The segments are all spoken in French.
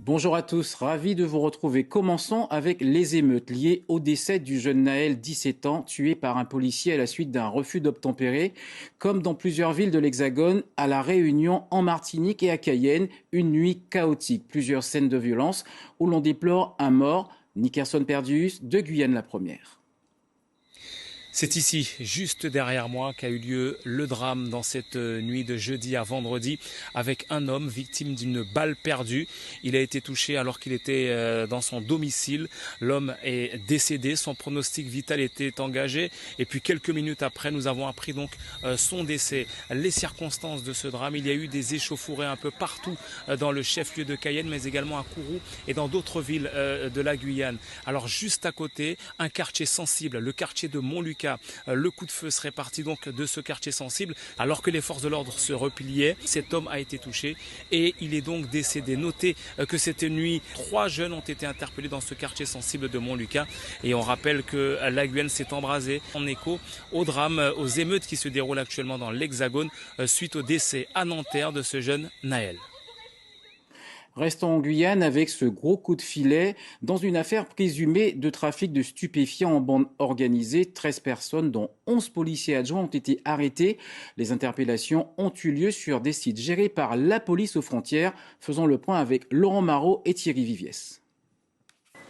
Bonjour à tous, ravi de vous retrouver. Commençons avec les émeutes liées au décès du jeune Naël, 17 ans, tué par un policier à la suite d'un refus d'obtempérer. Comme dans plusieurs villes de l'Hexagone, à La Réunion, en Martinique et à Cayenne, une nuit chaotique. Plusieurs scènes de violence où l'on déplore un mort, Nickerson Perdius, de Guyane la première. C'est ici, juste derrière moi, qu'a eu lieu le drame dans cette nuit de jeudi à vendredi avec un homme victime d'une balle perdue. Il a été touché alors qu'il était dans son domicile. L'homme est décédé, son pronostic vital était engagé et puis quelques minutes après, nous avons appris donc son décès. Les circonstances de ce drame, il y a eu des échauffourées un peu partout dans le chef-lieu de Cayenne, mais également à Kourou et dans d'autres villes de la Guyane. Alors juste à côté, un quartier sensible, le quartier de Montlucas. Le coup de feu serait parti donc de ce quartier sensible alors que les forces de l'ordre se repliaient. Cet homme a été touché et il est donc décédé. Notez que cette nuit, 3 jeunes ont été interpellés dans ce quartier sensible de Montlucas et on rappelle que la Guyane s'est embrasée en écho au drame, aux émeutes qui se déroulent actuellement dans l'Hexagone suite au décès à Nanterre de ce jeune Naël. Restons en Guyane avec ce gros coup de filet dans une affaire présumée de trafic de stupéfiants en bande organisée. 13 personnes, dont 11 policiers adjoints, ont été arrêtés. Les interpellations ont eu lieu sur des sites gérés par la police aux frontières. Faisons le point avec Laurent Marot et Thierry Viviès.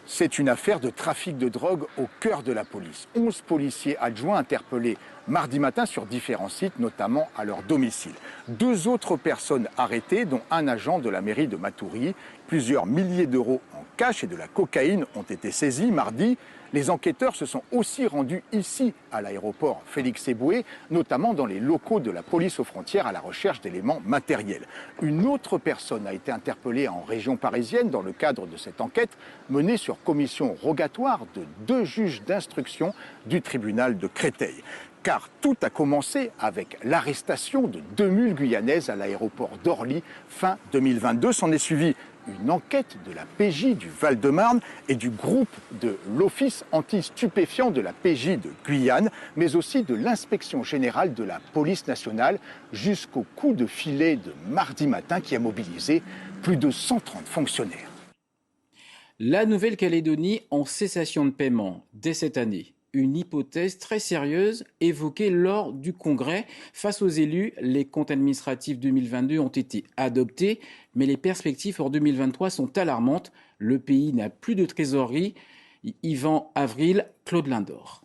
C'est une affaire de trafic de drogue au cœur de la police. 11 policiers adjoints interpellés mardi matin sur différents sites, notamment à leur domicile. 2 autres personnes arrêtées, dont un agent de la mairie de Matoury. Plusieurs milliers d'euros en cash et de la cocaïne ont été saisis mardi. Les enquêteurs se sont aussi rendus ici, à l'aéroport Félix-Éboué, notamment dans les locaux de la police aux frontières à la recherche d'éléments matériels. Une autre personne a été interpellée en région parisienne dans le cadre de cette enquête menée sur commission rogatoire de 2 juges d'instruction du tribunal de Créteil. Car tout a commencé avec l'arrestation de 2 mules guyanaises à l'aéroport d'Orly fin 2022. S'en est suivi une enquête de la PJ du Val-de-Marne et du groupe de l'Office anti-stupéfiant de la PJ de Guyane, mais aussi de l'Inspection générale de la police nationale, jusqu'au coup de filet de mardi matin qui a mobilisé plus de 130 fonctionnaires. La Nouvelle-Calédonie en cessation de paiement dès cette année. Une hypothèse très sérieuse évoquée lors du Congrès. Face aux élus, les comptes administratifs 2022 ont été adoptés, mais les perspectives pour 2023 sont alarmantes. Le pays n'a plus de trésorerie. Yvan Avril, Claude Lindor.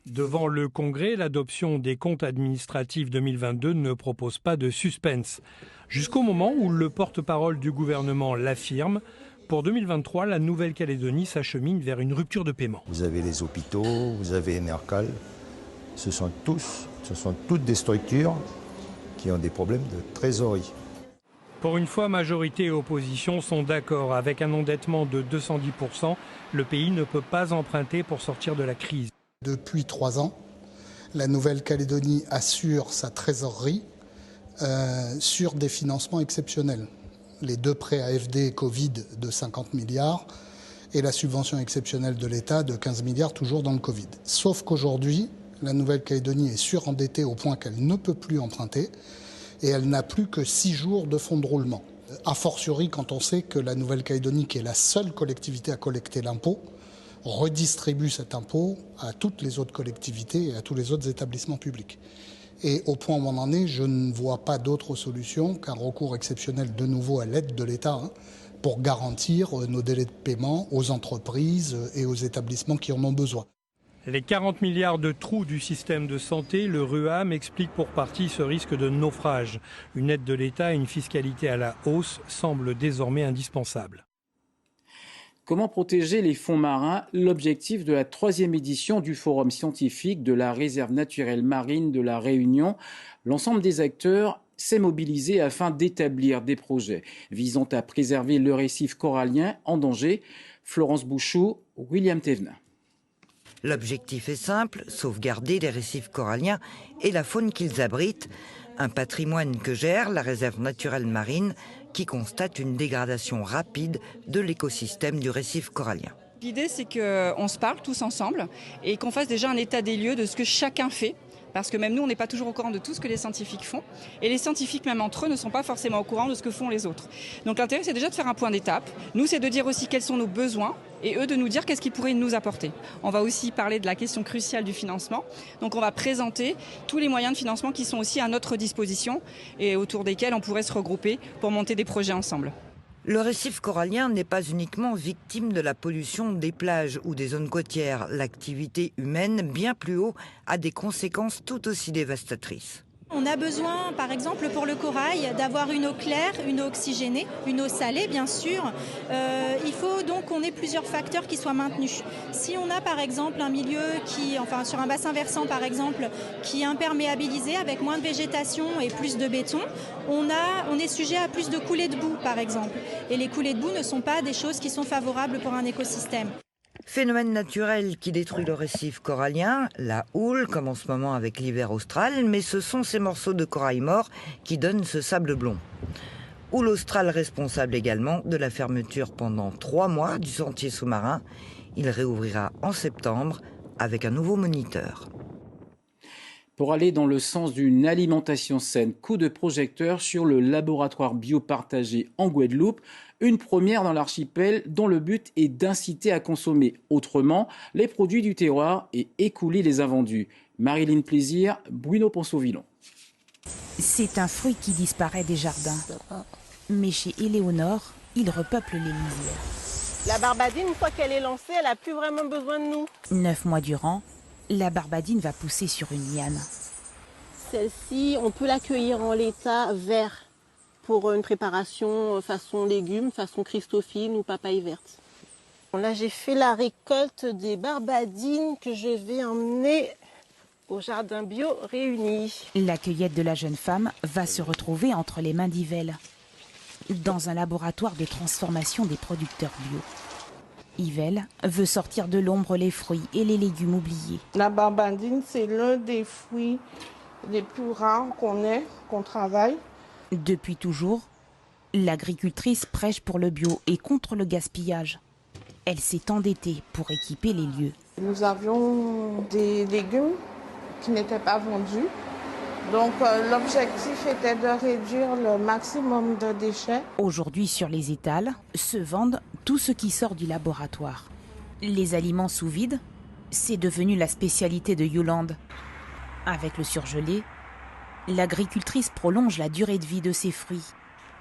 Devant le Congrès, l'adoption des comptes administratifs 2022 ne propose pas de suspense. Jusqu'au moment où le porte-parole du gouvernement l'affirme, pour 2023, la Nouvelle-Calédonie s'achemine vers une rupture de paiement. Vous avez les hôpitaux, vous avez Enercal. Ce sont toutes des structures qui ont des problèmes de trésorerie. Pour une fois, majorité et opposition sont d'accord. Avec un endettement de 210%, le pays ne peut pas emprunter pour sortir de la crise. Depuis 3 ans, la Nouvelle-Calédonie assure sa trésorerie sur des financements exceptionnels. Les 2 prêts AFD Covid de 50 milliards et la subvention exceptionnelle de l'État de 15 milliards, toujours dans le Covid. Sauf qu'aujourd'hui, la Nouvelle-Calédonie est surendettée au point qu'elle ne peut plus emprunter et elle n'a plus que 6 jours de fonds de roulement. A fortiori quand on sait que la Nouvelle-Calédonie, qui est la seule collectivité à collecter l'impôt, redistribue cet impôt à toutes les autres collectivités et à tous les autres établissements publics. Et au point où on en est, je ne vois pas d'autre solution qu'un recours exceptionnel de nouveau à l'aide de l'État pour garantir nos délais de paiement aux entreprises et aux établissements qui en ont besoin. Les 40 milliards de trous du système de santé, le RUAM explique pour partie ce risque de naufrage. Une aide de l'État et une fiscalité à la hausse semblent désormais indispensables. Comment protéger les fonds marins? L'objectif de la 3e édition du Forum scientifique de la réserve naturelle marine de la Réunion. L'ensemble des acteurs s'est mobilisé afin d'établir des projets visant à préserver le récif corallien en danger. Florence Bouchou, William Thévenin. L'objectif est simple, sauvegarder les récifs coralliens et la faune qu'ils abritent, un patrimoine que gère la réserve naturelle marine qui constate une dégradation rapide de l'écosystème du récif corallien. L'idée, c'est qu'on se parle tous ensemble et qu'on fasse déjà un état des lieux de ce que chacun fait Parce que même nous, on n'est pas toujours au courant de tout ce que les scientifiques font. Et les scientifiques, même entre eux, ne sont pas forcément au courant de ce que font les autres. Donc l'intérêt, c'est déjà de faire un point d'étape. Nous, c'est de dire aussi quels sont nos besoins et eux de nous dire qu'est-ce qu'ils pourraient nous apporter. On va aussi parler de la question cruciale du financement. Donc on va présenter tous les moyens de financement qui sont aussi à notre disposition et autour desquels on pourrait se regrouper pour monter des projets ensemble. Le récif corallien n'est pas uniquement victime de la pollution des plages ou des zones côtières. L'activité humaine, bien plus haut, a des conséquences tout aussi dévastatrices. On a besoin, par exemple, pour le corail, d'avoir une eau claire, une eau oxygénée, une eau salée, bien sûr. Il faut donc qu'on ait plusieurs facteurs qui soient maintenus. Si on a, par exemple, un milieu sur un bassin versant, par exemple, qui est imperméabilisé avec moins de végétation et plus de béton, on est sujet à plus de coulées de boue, par exemple. Et les coulées de boue ne sont pas des choses qui sont favorables pour un écosystème. Phénomène naturel qui détruit le récif corallien, la houle, comme en ce moment avec l'hiver austral, mais ce sont ces morceaux de corail mort qui donnent ce sable blond. Houle australe responsable également de la fermeture pendant 3 mois du sentier sous-marin. Il réouvrira en septembre avec un nouveau moniteur. Pour aller dans le sens d'une alimentation saine, coup de projecteur sur le laboratoire bio partagé en Guadeloupe, une première dans l'archipel dont le but est d'inciter à consommer autrement les produits du terroir et écouler les invendus. Marilyn Plaisir, Bruno Ponceau-Villon. C'est un fruit qui disparaît des jardins. Mais chez Éléonore, il repeuple les lisières. La barbadine, une fois qu'elle est lancée, elle n'a plus vraiment besoin de nous. 9 mois durant, la barbadine va pousser sur une liane. Celle-ci, on peut l'accueillir en l'état vert pour une préparation façon légumes, façon Christophine ou papaye verte. Là, j'ai fait la récolte des barbadines que je vais emmener au jardin bio réuni. La cueillette de la jeune femme va se retrouver entre les mains d'Yvel, dans un laboratoire de transformation des producteurs bio. Yvel veut sortir de l'ombre les fruits et les légumes oubliés. La barbadine, c'est l'un des fruits les plus rares qu'on travaille. Depuis toujours, l'agricultrice prêche pour le bio et contre le gaspillage. Elle s'est endettée pour équiper les lieux. Nous avions des légumes qui n'étaient pas vendus. Donc l'objectif était de réduire le maximum de déchets. Aujourd'hui, sur les étals, se vendent tout ce qui sort du laboratoire. Les aliments sous vide, c'est devenu la spécialité de Yolande. Avec le surgelé, l'agricultrice prolonge la durée de vie de ses fruits.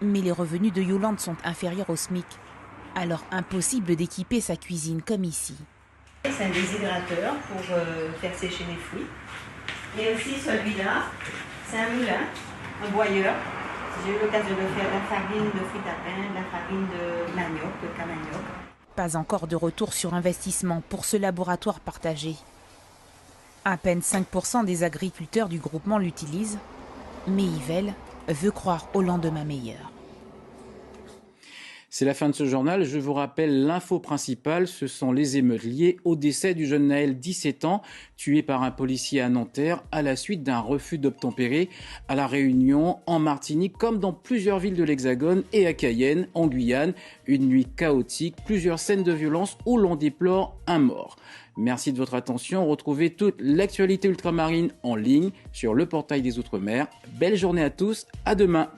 Mais les revenus de Yolande sont inférieurs au SMIC. Alors impossible d'équiper sa cuisine comme ici. C'est un déshydrateur pour faire sécher les fruits. Et aussi celui-là, c'est un moulin, un broyeur. J'ai eu l'occasion de faire de la farine de fruits à pain, de la farine de manioc, de camanioc. Pas encore de retour sur investissement pour ce laboratoire partagé. À peine 5% des agriculteurs du groupement l'utilisent, mais Yvel veut croire au lendemain meilleur. C'est la fin de ce journal. Je vous rappelle l'info principale, ce sont les émeutes liées au décès du jeune Naël, 17 ans, tué par un policier à Nanterre à la suite d'un refus d'obtempérer à La Réunion, en Martinique, comme dans plusieurs villes de l'Hexagone et à Cayenne, en Guyane. Une nuit chaotique, plusieurs scènes de violence où l'on déplore un mort. Merci de votre attention. Retrouvez toute l'actualité ultramarine en ligne sur le portail des Outre-mer. Belle journée à tous, à demain.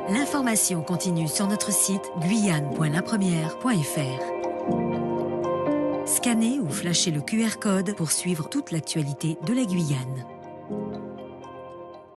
L'information continue sur notre site guyane.lapremière.fr. Scannez ou flashez le QR code pour suivre toute l'actualité de la Guyane.